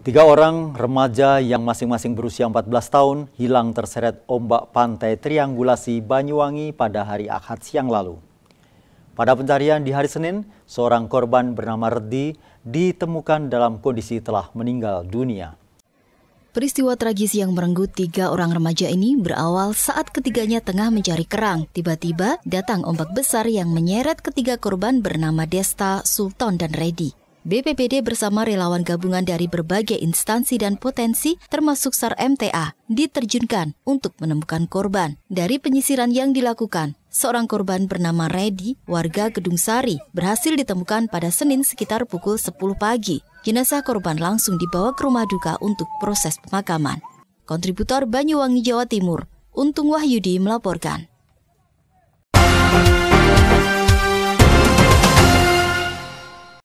Tiga orang remaja yang masing-masing berusia 14 tahun hilang terseret ombak pantai Triangulasi Banyuwangi pada hari Ahad siang lalu. Pada pencarian di hari Senin, seorang korban bernama Redi ditemukan dalam kondisi telah meninggal dunia. Peristiwa tragis yang merenggut tiga orang remaja ini berawal saat ketiganya tengah mencari kerang. Tiba-tiba datang ombak besar yang menyeret ketiga korban bernama Desta, Sultan, dan Redi. BPBD bersama relawan gabungan dari berbagai instansi dan potensi termasuk SAR MTA diterjunkan untuk menemukan korban. Dari penyisiran yang dilakukan, seorang korban bernama Redi, warga Gedung Sari, berhasil ditemukan pada Senin sekitar pukul 10 pagi. Jenazah korban langsung dibawa ke rumah duka untuk proses pemakaman. Kontributor Banyuwangi, Jawa Timur, Untung Wahyudi melaporkan.